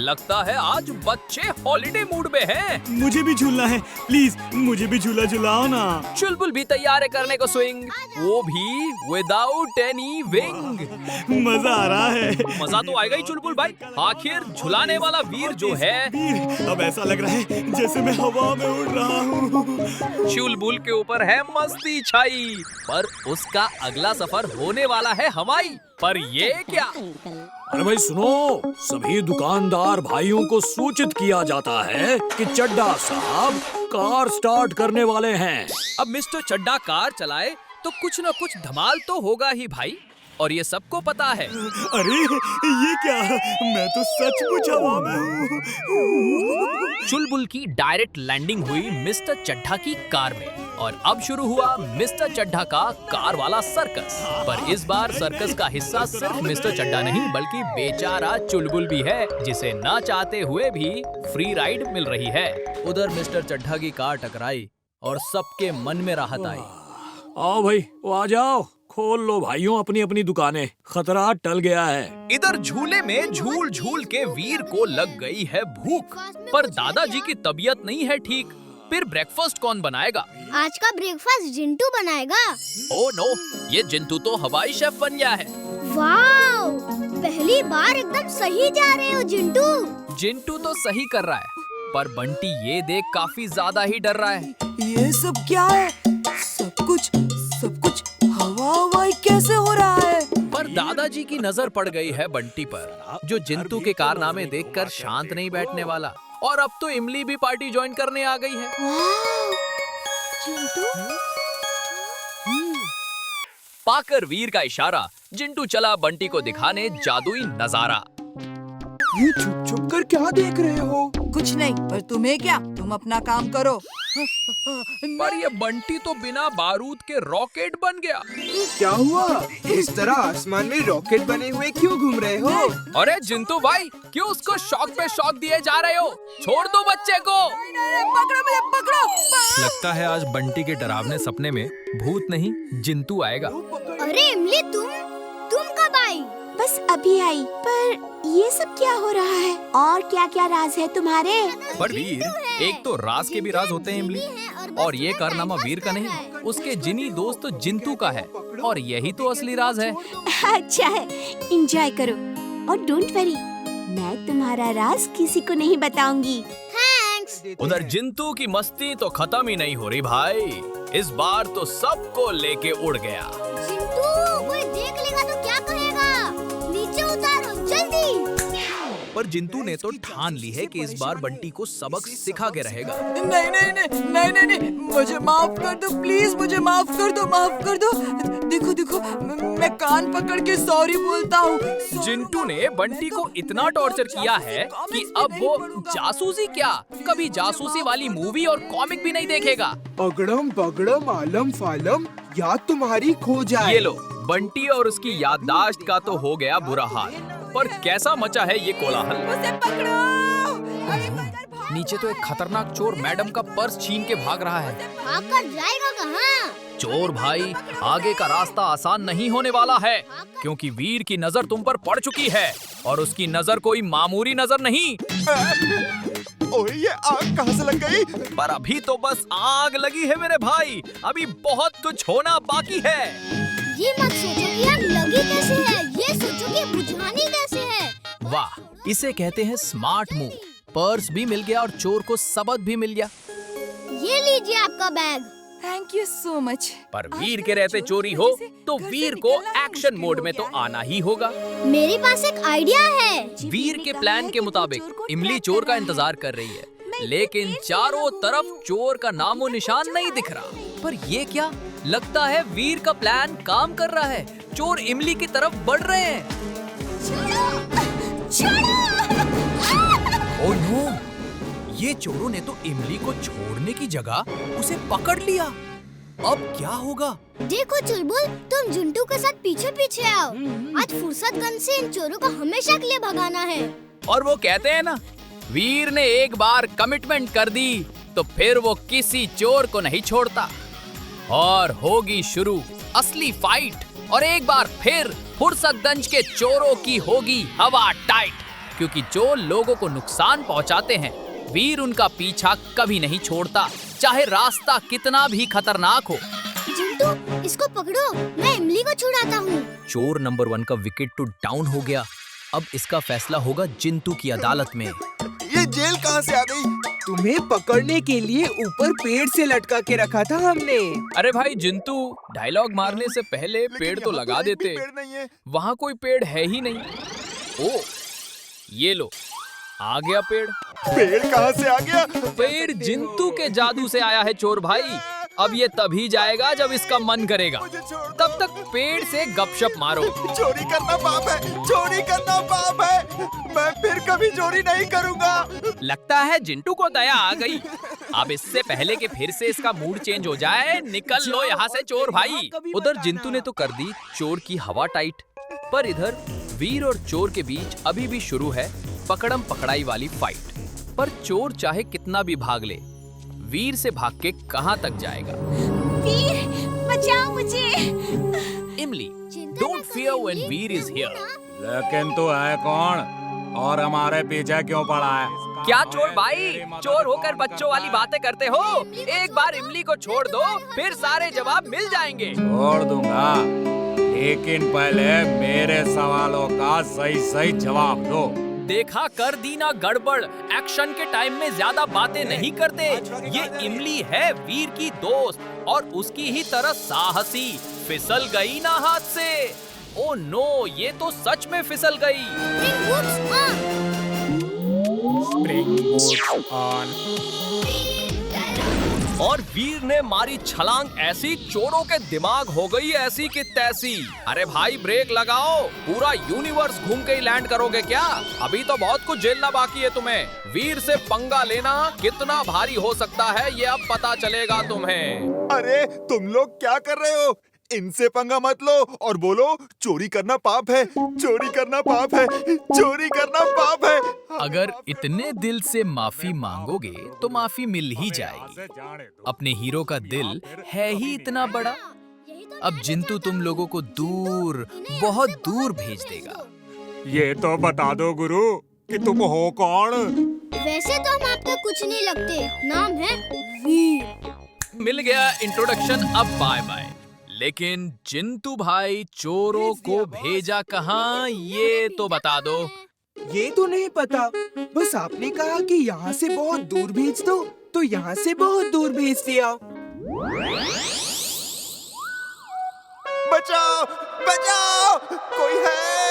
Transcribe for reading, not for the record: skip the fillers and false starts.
लगता है आज बच्चे हॉलिडे मूड में हैं। मुझे भी झूलना है, प्लीज मुझे भी झूला झुलाओ ना। चुलबुल भी तैयार है करने को स्विंग, वो भी विदाउट एनी विंग। मजा आ रहा है। मजा तो आएगा ही चुलबुल भाई, आखिर झुलाने वाला वीर जो है। वीर, अब ऐसा लग रहा है जैसे मैं हवा में उड़ रहा हूँ। चुलबुल के ऊपर है मस्ती छाई, पर उसका अगला सफर होने वाला है हवाई। पर ये क्या? अरे भाई सुनो, सभी दुकानदार भाइयों को सूचित किया जाता है कि चड्ढा साहब कार स्टार्ट करने वाले हैं। अब मिस्टर चड्ढा कार चलाए तो कुछ न कुछ धमाल तो होगा ही भाई, और ये सबको पता है। अरे ये क्या, मैं तो सचमुच हवा में हूँ। चुलबुल की डायरेक्ट लैंडिंग हुई मिस्टर चड्ढा की कार में, और अब शुरू हुआ मिस्टर चड्ढा का कार वाला सर्कस। पर इस बार सर्कस का हिस्सा सिर्फ मिस्टर चड्ढा नहीं बल्कि बेचारा चुलबुल भी है, जिसे ना चाहते हुए भी फ्री राइड मिल रही है। उधर मिस्टर चड्ढा की कार टकराई और सबके मन में राहत आई। आओ भाई, वो आ जाओ, खोल लो भाइयों अपनी अपनी दुकानें, खतरा टल गया है। इधर झूले में झूल झूल के वीर को लग गई है भूख, पर दादाजी की तबीयत नहीं है ठीक। फिर ब्रेकफास्ट कौन बनाएगा? आज का ब्रेकफास्ट जिंटू बनाएगा। ओह नो, ये जिंटू तो हवाई शेफ बन गया है। वाओ, पहली बार एकदम सही जा रहे हो जिंटू। जिंटू तो सही कर रहा है, पर बंटी ये देख काफी ज्यादा ही डर रहा है। ये सब क्या है? सब कुछ हवा हवाई कैसे हो रहा है? पर दादाजी की नजर पड़ गई है बंटी पर, जो जिंटू के कारनामे देखकर शांत नहीं बैठने वाला। और अब तो इमली भी पार्टी ज्वाइन करने आ गई है। जिंटू? पाकर वीर का इशारा, जिंटू चला बंटी को दिखाने जादुई नजारा। ये छुप छुप कर क्या देख रहे हो? कुछ नहीं, पर तुम्हें क्या, तुम अपना काम करो। पर ये बंटी तो बिना बारूद के रॉकेट बन गया। क्या हुआ? इस तरह आसमान में रॉकेट बने हुए क्यों घूम रहे हो? अरे जिंटू भाई, क्यों उसको शॉक पे शॉक दिए जा रहे हो? छोड़ दो बच्चे को। पकड़ो मुझे, पकड़ो। लगता है आज बंटी के डरावने सपने में भूत नहीं जिंटू आएगा। अरे इमली, तुम कब आई? बस अभी आई। पर ये सब क्या हो रहा है? और क्या क्या राज है तुम्हारे? पर वीर, एक तो राज के भी राज होते हैं इमली, और ये कारनामा वीर का नहीं, उसके जिनी दोस्त तो जिंटू का है, और यही तो असली राज है। अच्छा है, एंजॉय करो और डोंट वरी, मैं तुम्हारा राज किसी को नहीं बताऊंगी। थैंक्स। उधर जिंटू की मस्ती तो खत्म ही नहीं हो रही भाई, इस बार तो सबको लेके उड़ गया। जिंटू, कोई देख लेगा तो क्या कहेगा? नीचे उतारो जल्दी। पर जिंटू ने तो ठान ली है कि इस बार बंटी को सबक सिखा के रहेगा। नहीं, मुझे माफ कर दो प्लीज, मुझे माफ कर दो। देखो, मैं कान पकड़ के सॉरी बोलता हूँ। जिंटू ने बंटी को इतना टॉर्चर किया है कि अब वो जासूसी क्या, कभी जासूसी वाली मूवी और कॉमिक भी नहीं देखेगा। अगड़म बगड़म आलम फालम, याद तुम्हारी खो जाए। ये लो, बंटी और उसकी याददाश्त का तो हो गया बुरा हाल, पर कैसा मचा है ये कोलाहल। उसे पकड़ो। नीचे तो एक खतरनाक चोर मैडम का पर्स छीन के भाग रहा है। भागकर जाएगा कहाँ? चोर भाई, आगे का रास्ता आसान नहीं होने वाला है, क्योंकि वीर की नजर तुम पर पड़ चुकी है, और उसकी नजर कोई मामूली नजर नहीं। ओए, ये आग कहाँ से लग गई? पर अभी तो बस आग लगी है मेरे भाई, अभी बहुत कुछ होना बाकी है। ये मत सोचो कि आग लगी कैसे है, ये सोचो कि बुझानी कैसे है। वाह, इसे कहते हैं स्मार्ट मूव। पर्स भी मिल गया और चोर को सबक भी मिल गया। ये लीजिए आपका bag. Thank you so much. पर वीर के रहते चोरी हो तो वीर को एक्शन मोड में तो आना ही होगा। मेरे पास एक आइडिया है। वीर के प्लान के मुताबिक इमली चोर का इंतजार कर रही है, लेकिन चारों तरफ चोर का नामो निशान नहीं दिख रहा। पर ये क्या, लगता है वीर का प्लान काम कर रहा है, चोर इमली की तरफ बढ़ रहे हैं। ओह नो, ये चोरों ने तो इमली को छोड़ने की जगह उसे पकड़ लिया। अब क्या होगा? देखो चुलबुल, तुम जुंटू के साथ पीछे पीछे आओ। आज फुर्सत गन से इन चोरों को हमेशा के लिए भगाना है। और वो कहते हैं ना, वीर ने एक बार कमिटमेंट कर दी तो फिर वो किसी चोर को नहीं छोड़ता। और होगी शुरू असली फाइट, और एक बार फिर फुर्सतगंज के चोरों की होगी हवा टाइट। क्योंकि जो लोगों को नुकसान पहुंचाते हैं वीर उनका पीछा कभी नहीं छोड़ता, चाहे रास्ता कितना भी खतरनाक हो। चिंटू इसको पकड़ो, मैं इमली को छुड़ाता हूँ। चोर नंबर 1 का विकेट तो डाउन हो गया। अब इसका फैसला होगा जिंतू की अदालत में। ये जेल कहाँ से आ गई? तुम्हें पकड़ने के लिए ऊपर पेड़ से लटका के रखा था हमने। अरे भाई जिंतू, डायलॉग मारने से पहले पेड़ तो लगा देते। पेड़ नहीं है। वहाँ कोई पेड़ है ही नहीं। ओ, ये लो, आ गया पेड़। पेड़ कहाँ से आ गया? पेड़ जिंतू के जादू से आया है चोर भाई। अब ये तभी जाएगा जब इसका मन करेगा। तब तक पेड़ से गपशप मारो। चोरी करना पाप है, चोरी करना पाप है। मैं फिर कभी चोरी नहीं करूँगा। लगता है जिंटू को दया आ गई। अब इससे पहले कि फिर से इसका मूड चेंज हो जाए, निकल लो यहाँ से चोर भाई। उधर जिंतू ने तो कर दी चोर की हवा टाइट, पर इधर वीर और चोर के बीच अभी भी शुरू है पकड़म पकड़ाई वाली फाइट। पर चोर चाहे कितना भी भाग ले, वीर से भाग के कहां तक जाएगा। वीर, बचाओ मुझे। इमली, don't fear when Veer is here. लेकिन तू है कौन और हमारे पीछे क्यों पड़ा है? क्या चोर भाई, चोर होकर बच्चों वाली बातें करते हो? एक बार इमली को छोड़ दो, फिर सारे जवाब मिल जाएंगे। छोड़ दूंगा, लेकिन पहले मेरे सवालों का सही सही जवाब दो। देखा कर दी ना गड़बड़, एक्शन के टाइम में ज्यादा बातें नहीं करते। ये इमली है वीर की दोस्त और उसकी ही तरह साहसी। फिसल गई ना हाथ से। ओ नो, ये तो सच में फिसल गई। और वीर ने मारी छलांग ऐसी, चोरों के दिमाग हो गई ऐसी की तैसी। अरे भाई ब्रेक लगाओ, पूरा यूनिवर्स घूम के ही लैंड करोगे क्या? अभी तो बहुत कुछ झेलना बाकी है तुम्हें। वीर से पंगा लेना कितना भारी हो सकता है ये अब पता चलेगा तुम्हें। अरे तुम लोग क्या कर रहे हो? इनसे पंगा मत लो और बोलो चोरी करना पाप है, चोरी करना पाप है, चोरी करना पाप है। अगर इतने दिल से माफी मांगोगे तो माफी मिल ही जाएगी। अपने हीरो का दिल है ही इतना बड़ा। अब जिंतू तुम लोगों को दूर, बहुत दूर भेज देगा। ये तो बता दो गुरु कि तुम हो कौन? वैसे तो हम आपको कुछ नहीं लगते, नाम है वीर। मिल गया इंट्रोडक्शन, अब बाय बाय। लेकिन जिंतू भाई चोरों को भेजा कहाँ, ये तो बता दो। ये तो नहीं पता, बस आपने कहा कि यहाँ से बहुत दूर भेज दो, तो यहाँ से बहुत दूर भेज दिया। बचाओ, बचाओ, कोई है?